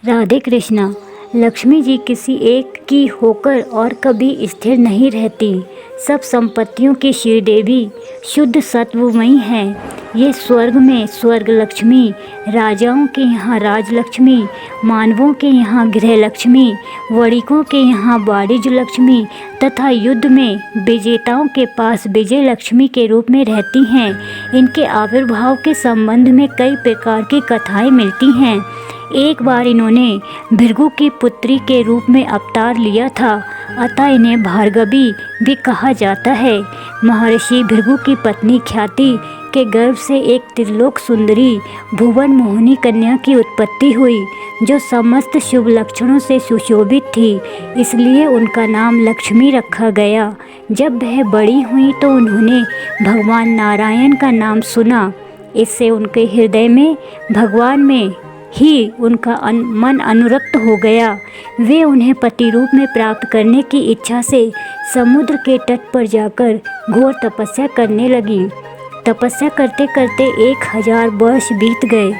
राधे कृष्णा। लक्ष्मी जी किसी एक की होकर और कभी स्थिर नहीं रहती। सब संपत्तियों की श्रीदेवी शुद्ध सत्वमयी है। ये स्वर्ग में स्वर्ग लक्ष्मी, राजाओं के यहाँ राजलक्ष्मी, मानवों के यहाँ गृह लक्ष्मी, वणिकों के यहाँ वाणिज्य लक्ष्मी तथा युद्ध में विजेताओं के पास विजय लक्ष्मी के रूप में रहती हैं। इनके आविर्भाव के संबंध में कई प्रकार की कथाएं मिलती हैं। एक बार इन्होंने भृगु की पुत्री के रूप में अवतार लिया था, अतः इन्हें भार्गवी भी कहा जाता है। महर्षि भृगु की पत्नी ख्याति के गर्भ से एक त्रिलोक सुंदरी भुवन मोहिनी कन्या की उत्पत्ति हुई, जो समस्त शुभ लक्षणों से सुशोभित थी, इसलिए उनका नाम लक्ष्मी रखा गया। जब वह बड़ी हुई तो उन्होंने भगवान नारायण का नाम सुना। इससे उनके हृदय में भगवान में ही उनका मन अनुरक्त हो गया। वे उन्हें पति रूप में प्राप्त करने की इच्छा से समुद्र के तट पर जाकर घोर तपस्या करने लगी। तपस्या करते करते 1000 वर्ष बीत गए।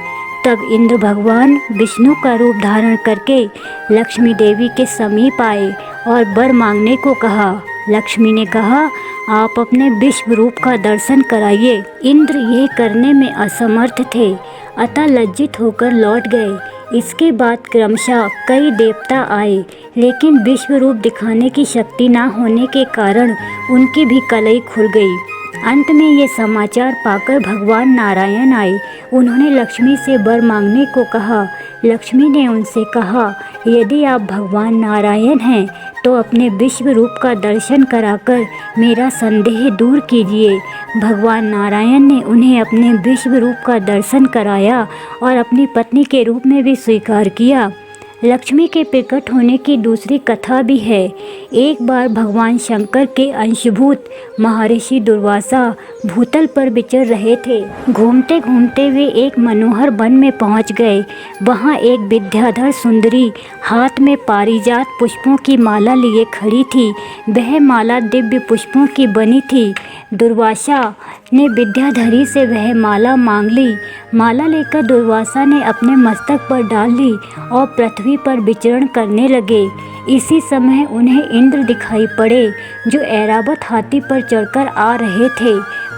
तब इंद्र भगवान विष्णु का रूप धारण करके लक्ष्मी देवी के समीप आए और वर मांगने को कहा। लक्ष्मी ने कहा, आप अपने विश्व रूप का दर्शन कराइए। इंद्र यह करने में असमर्थ थे, अतः लज्जित होकर लौट गए। इसके बाद क्रमशः कई देवता आए, लेकिन विश्व रूप दिखाने की शक्ति न होने के कारण उनकी भी कलई खुल गई। अंत में ये समाचार पाकर भगवान नारायण आए। उन्होंने लक्ष्मी से वर मांगने को कहा। लक्ष्मी ने उनसे कहा, यदि आप भगवान नारायण हैं तो अपने विश्व रूप का दर्शन कराकर मेरा संदेह दूर कीजिए। भगवान नारायण ने उन्हें अपने विश्व रूप का दर्शन कराया और अपनी पत्नी के रूप में भी स्वीकार किया। लक्ष्मी के प्रकट होने की दूसरी कथा भी है। एक बार भगवान शंकर के अंशभूत महर्षि दुर्वासा भूतल पर विचर रहे थे। घूमते घूमते वे एक मनोहर वन में पहुंच गए। वहां एक विद्याधर सुंदरी हाथ में पारिजात पुष्पों की माला लिए खड़ी थी। वह माला दिव्य पुष्पों की बनी थी। दुर्वासा ने विद्याधरी से वह माला मांग ली। माला लेकर दुर्वासा ने अपने मस्तक पर डाल ली और पृथ्वी पर विचरण करने लगे। इसी समय उन्हें इंद्र दिखाई पड़े, जो ऐरावत हाथी पर चढ़कर आ रहे थे।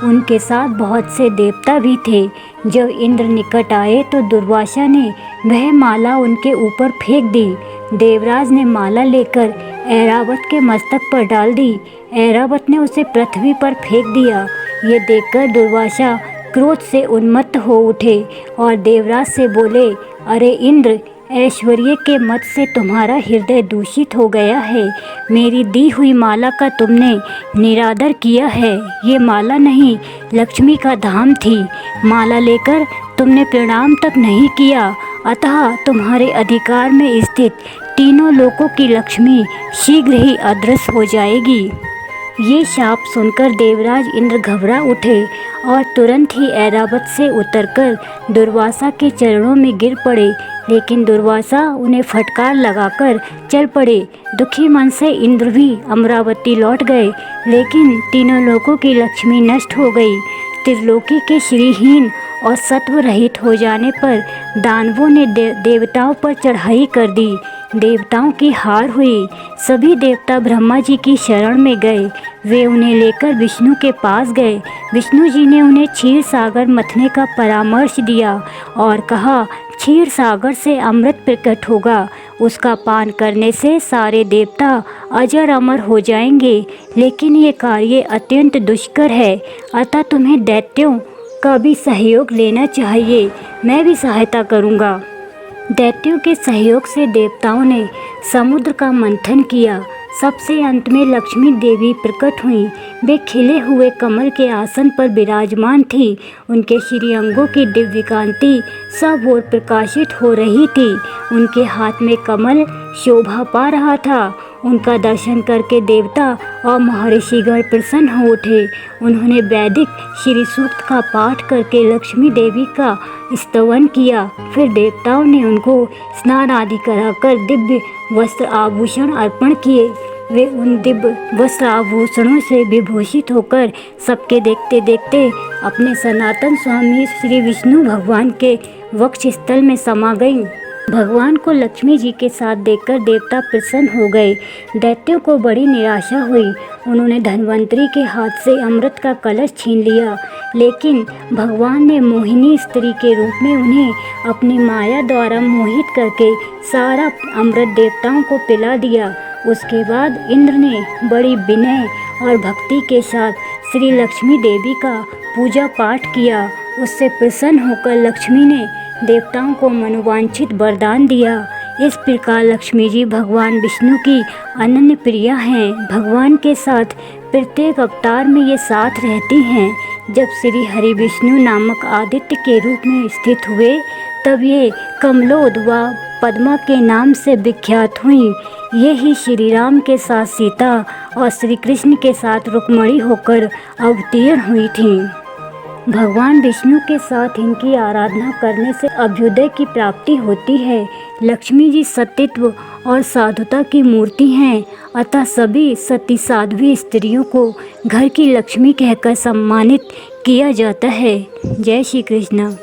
उनके साथ बहुत से देवता भी थे। जब इंद्र निकट आए तो दुर्वासा ने वह माला उनके ऊपर फेंक दी। देवराज ने माला लेकर ऐरावत के मस्तक पर डाल दी। ऐरावत ने उसे पृथ्वी पर फेंक दिया। ये देखकर दुर्वासा क्रोध से उन्मत्त हो उठे और देवराज से बोले, अरे इंद्र, ऐश्वर्य के मत से तुम्हारा हृदय दूषित हो गया है। मेरी दी हुई माला का तुमने निरादर किया है। ये माला नहीं, लक्ष्मी का धाम थी। माला लेकर तुमने प्रणाम तक नहीं किया, अतः तुम्हारे अधिकार में स्थित तीनों लोकों की लक्ष्मी शीघ्र ही अदृश्य हो जाएगी। ये शाप सुनकर देवराज इंद्र घबरा उठे और तुरंत ही ऐरावत से उतरकर दुर्वासा के चरणों में गिर पड़े। लेकिन दुर्वासा उन्हें फटकार लगाकर चल पड़े। दुखी मन से इंद्र भी अमरावती लौट गए, लेकिन तीनों लोकों की लक्ष्मी नष्ट हो गई। त्रिलोकी के श्रीहीन और सत्व रहित हो जाने पर दानवों ने देवताओं पर चढ़ाई कर दी। देवताओं की हार हुई। सभी देवता ब्रह्मा जी की शरण में गए। वे उन्हें लेकर विष्णु के पास गए। विष्णु जी ने उन्हें क्षीर सागर मथने का परामर्श दिया और कहा, क्षीर सागर से अमृत प्रकट होगा। उसका पान करने से सारे देवता अजर अमर हो जाएंगे। लेकिन ये कार्य अत्यंत दुष्कर है, अतः तुम्हें दैत्यों का भी सहयोग लेना चाहिए। मैं भी सहायता करूँगा। दैत्यों के सहयोग से देवताओं ने समुद्र का मंथन किया। सबसे अंत में लक्ष्मी देवी प्रकट हुई। वे खिले हुए कमल के आसन पर विराजमान थी। उनके श्रीअंगों की दिव्य कांति सब ओर प्रकाशित हो रही थी। उनके हाथ में कमल शोभा पा रहा था। उनका दर्शन करके देवता और महर्षिगण प्रसन्न हो उठे। उन्होंने वैदिक श्री सूक्त का पाठ करके लक्ष्मी देवी का स्तवन किया। फिर देवताओं ने उनको स्नान आदि कराकर दिव्य वस्त्र आभूषण अर्पण किए। वे उन दिव्य वस्त्र आभूषणों से विभूषित होकर सबके देखते देखते अपने सनातन स्वामी श्री विष्णु भगवान के वक्ष स्थल में समा गईं। भगवान को लक्ष्मी जी के साथ देखकर देवता प्रसन्न हो गए। दैत्यों को बड़ी निराशा हुई। उन्होंने धन्वंतरी के हाथ से अमृत का कलश छीन लिया, लेकिन भगवान ने मोहिनी स्त्री के रूप में उन्हें अपनी माया द्वारा मोहित करके सारा अमृत देवताओं को पिला दिया। उसके बाद इंद्र ने बड़ी विनय और भक्ति के साथ श्री लक्ष्मी देवी का पूजा पाठ किया। उससे प्रसन्न होकर लक्ष्मी ने देवताओं को मनोवांछित वरदान दिया। इस प्रकार लक्ष्मी जी भगवान विष्णु की अनन्य प्रिया हैं। भगवान के साथ प्रत्येक अवतार में ये साथ रहती हैं। जब श्री हरि विष्णु नामक आदित्य के रूप में स्थित हुए, तब ये कमलोद व पद्मा के नाम से विख्यात हुईं। ये ही श्री राम के साथ सीता और श्री कृष्ण के साथ रुक्मिणी होकर अवतीर्ण हुई थीं। भगवान विष्णु के साथ इनकी आराधना करने से अभ्युदय की प्राप्ति होती है। लक्ष्मी जी सतीत्व और साधुता की मूर्ति हैं, अतः सभी सती साध्वी स्त्रियों को घर की लक्ष्मी कहकर सम्मानित किया जाता है। जय श्री कृष्ण।